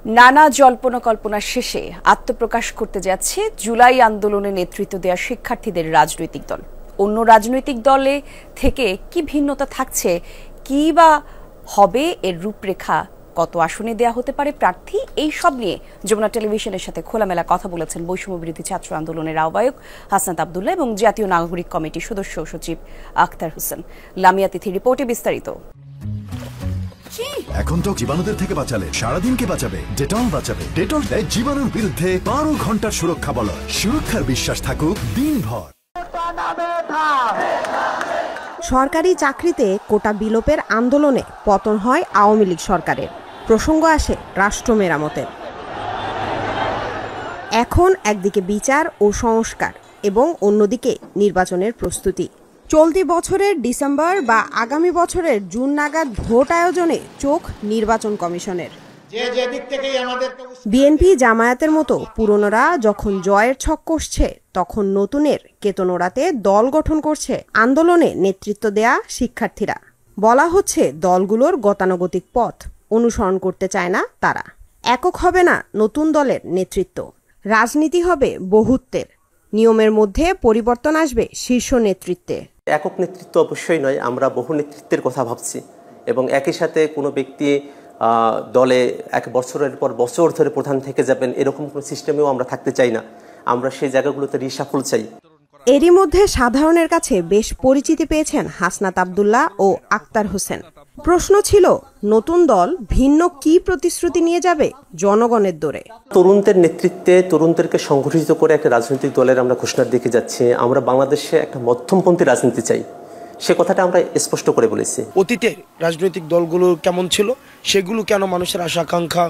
নানা জল্পনা কল্পনা শেষে আত্মপ্রকাশ করতে যাচ্ছে জুলাই আন্দোলনে নেতৃত্ব দেওয়া শিক্ষার্থীদের রাজনৈতিক দল। অন্য রাজনৈতিক দলে থেকে কি ভিন্নতা থাকছে, কি বা হবে এর রূপরেখা, কত আসনে দেয়া হতে পারে প্রার্থী, এই সব নিয়ে যমুনা টেলিভিশনের সাথে খোলামেলা কথা বলেছেন বৈষম্য বিরোধী ছাত্র আন্দোলনের আহ্বায়ক হাসনাত আব্দুল্লাহ এবং জাতীয় নাগরিক কমিটির সদস্য সচিব আখতার হোসেন। লামিয়া তিথির রিপোর্টে বিস্তারিত। এখন তো জীবাণুদের থেকে বাঁচালে সারাদিনকে বাঁচাবে ডেটল বাঁচাবে। ডেটল দেয় জীবাণুর বিরুদ্ধে 12 ঘন্টার সুরক্ষা বলয়। সুরক্ষার বিশ্বাস থাকুক দিনভর। সরকারি চাকরিতে কোটা বিলোপের আন্দোলনে পতন হয় আওয়ামী লীগ সরকারের। প্রসঙ্গ আসে রাষ্ট্র মেরামতের। এখন একদিকে বিচার ও সংস্কার এবং অন্যদিকে নির্বাচনের প্রস্তুতি। চলতি বছরের ডিসেম্বর বা আগামী বছরের জুন নাগাদ ভোট আয়োজনে চোখ নির্বাচন কমিশনের। বিএনপি জামায়াতের মতো পুরনোরা যখন জয়ের ছক কষছে, তখন নতুনের কেতন ওড়াতে দল গঠন করছে আন্দোলনে নেতৃত্ব দেয়া শিক্ষার্থীরা। বলা হচ্ছে দলগুলোর গতানুগতিক পথ অনুসরণ করতে চায় না তারা। একক হবে না নতুন দলের নেতৃত্ব, রাজনীতি হবে বহুত্বের। নিয়মের মধ্যে পরিবর্তন আসবে শীর্ষ নেতৃত্বে। একক নেতৃত্ব অবশ্যই নয়, আমরা বহু নেতৃত্বের কথা ভাবছি এবং একই সাথে কোনো ব্যক্তি দলে এক বছরের পর বছর ধরে প্রধান থেকে যাবেন এরকম কোনো সিস্টেমেও আমরা থাকতে চাই না। আমরা সেই জায়গাগুলোতে রিসাফল চাই। এরই মধ্যে সাধারণের কাছে বেশ পরিচিতি পেয়েছেন হাসনাত আব্দুল্লাহ ও আখতার হোসেন। প্রশ্ন ছিল, নতুন দল ভিন্ন কি প্রতিশ্রুতি নিয়ে যাবে জনগণের দোরে? তরুণদের নেতৃত্বে তরুণদেরকে সংগঠিত করে একটা রাজনৈতিক দলের আমরা ঘোষণার দিকে যাচ্ছি। আমরা বাংলাদেশে একটা মধ্যমপন্থী রাজনীতি চাই, সে কথাটা আমরা স্পষ্ট করে বলেছি। অতীতে রাজনৈতিক দলগুলো কেমন ছিল, সেগুলো কেন মানুষের আশা আকাঙ্ক্ষা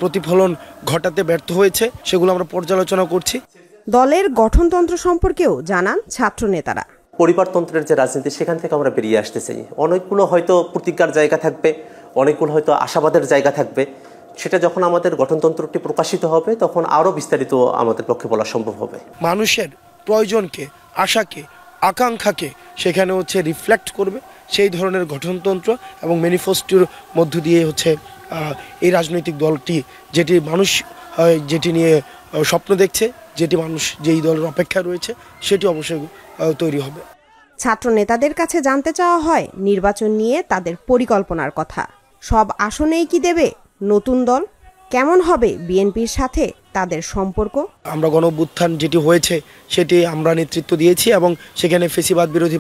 প্রতিফলন ঘটাতে ব্যর্থ হয়েছে, সেগুলো আমরা পর্যালোচনা করছি। দলের গঠনতন্ত্র সম্পর্কেও জানান ছাত্র নেতারা। পরিবারতন্ত্রের যে রাজনীতি, সেখান থেকে আমরা বেরিয়ে আসতে চাই। অনেকগুলো হয়তো প্রতিজ্ঞার জায়গা থাকবে, অনেকগুলো হয়তো আশাবাদের জায়গা থাকবে। সেটা যখন আমাদের গঠনতন্ত্রটি প্রকাশিত হবে, তখন আরও বিস্তারিত আমাদের পক্ষে বলা সম্ভব হবে। মানুষের প্রয়োজনকে, আশাকে, আকাঙ্ক্ষাকে সেখানে রিফ্লেক্ট করবে সেই ধরনের গঠনতন্ত্র এবং ম্যানিফেস্টোর মধ্য দিয়ে এই রাজনৈতিক দলটি যেটি নিয়ে স্বপ্ন দেখছে, যেটি মানুষ যেই দলের অপেক্ষা রয়েছে, সেটি অবশ্যই তৈরি হবে। ছাত্র নেতাদের কাছে জানতে চাওয়া হয় নির্বাচন নিয়ে তাদের পরিকল্পনার কথা। সব আসনেই কি দেবে নতুন দল? কেমন হবে বিএনপির সাথে তাদের সম্পর্ক? আমরা গণঅভ্যুত্থান যেটি হয়েছে সেটি আমরা নেতৃত্ব দিয়েছি এবং সেখানে ফেসিবাদ বিরোধী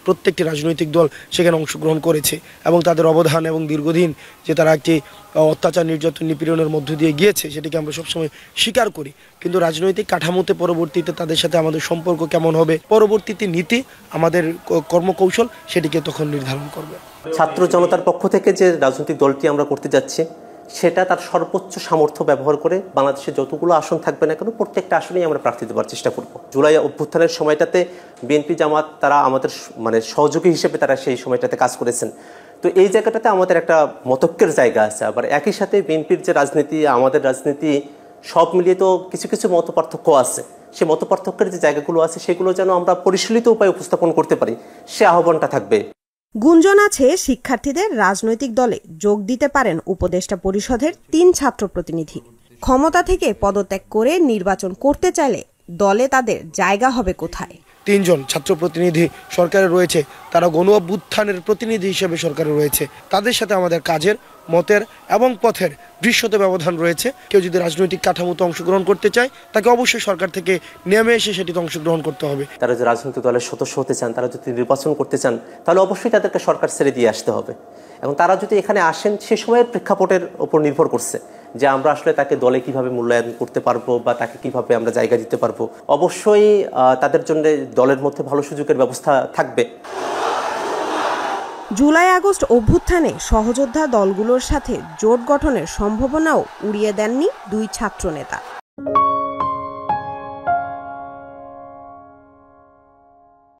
প্রত্যেকটি রাজনৈতিক দল সেখানে অংশগ্রহণ করেছে এবং তাদের অবদান এবং দীর্ঘদিন যে তারা একটি অত্যাচার, নির্যাতন, নিপীড়নের মধ্য দিয়ে গিয়েছে, সেটিকে আমরা সবসময় স্বীকার করি। কিন্তু রাজনৈতিক কাঠামোতে পরবর্তীতে তাদের সাথে আমাদের সম্পর্ক কেমন হবে, পরবর্তীতে নীতি, আমাদের কর্মকৌশল সেটিকে তখন নির্ধারণ করবে। ছাত্র জনতার পক্ষ থেকে যে রাজনৈতিক দলটি আমরা করতে যাচ্ছি, সেটা তার সর্বোচ্চ সামর্থ্য ব্যবহার করে বাংলাদেশে যতগুলো আসন থাকবে না কেন, প্রত্যেকটা আসনেই আমরা প্রার্থী দেওয়ার চেষ্টা করব। জুলাই অভ্যুত্থানের সময়টাতে বিএনপি জামাত তারা আমাদের সহযোগী হিসেবে তারা সেই সময়টাতে কাজ করেছেন। তো এই জায়গাটাতে আমাদের একটা মতৈক্যের জায়গা আছে। আবার একই সাথে বিএনপির যে রাজনীতি, আমাদের রাজনীতি, সব মিলিয়ে তো কিছু কিছু মত পার্থক্য আছে। সেই মত পার্থক্যের যে জায়গাগুলো আছে, সেগুলো যেন আমরা পরিশীলিত উপায়ে উপস্থাপন করতে পারি, সে আহ্বানটা থাকবে। গুঞ্জন আছে শিক্ষার্থীদের রাজনৈতিক দলে যোগ দিতে পারেন উপদেষ্টা পরিষদের 3 ছাত্র প্রতিনিধি। ক্ষমতা থেকে পদত্যাগ করে নির্বাচন করতে চাইলে দলে তাদের জায়গা হবে কোথায়? 3 জন ছাত্র প্রতিনিধি সরকারে রয়েছে, তারা গণঅভ্যুত্থানের প্রতিনিধি হিসেবে সরকারে রয়েছে। তাদের সাথে আমাদের কাজের, মতের এবং পথের দৃশ্যত ব্যবধান রয়েছে। কেউ যদি রাজনৈতিক কাঠামোতে অংশগ্রহণ করতে চায়, তাকে অবশ্যই সরকার থেকে নেমে এসে সেটিতে অংশগ্রহণ করতে হবে। তারা যে রাজনৈতিক দলের সদস্য হতে চান, তারা যদি নির্বাচন করতে চান, তাহলে অবশ্যই তাদেরকে সরকার ছেড়ে দিয়ে আসতে হবে। এবং তারা যদি এখানে আসেন, সে সময়ের প্রেক্ষাপটের উপর নির্ভর করছে যে আমরা আসলে তাকে দলে কিভাবে মূল্যায়ন করতে পারবো বা তাকে কিভাবে আমরা জায়গা দিতে পারবো। অবশ্যই তাদের জন্য দলের মধ্যে ভালো সুযোগের ব্যবস্থা থাকবে। জুলাই আগস্ট অভ্যুত্থানে সহযোদ্ধা দলগুলোর সাথে জোট গঠনের সম্ভাবনাও উড়িয়ে দেননি 2 ছাত্র নেতা।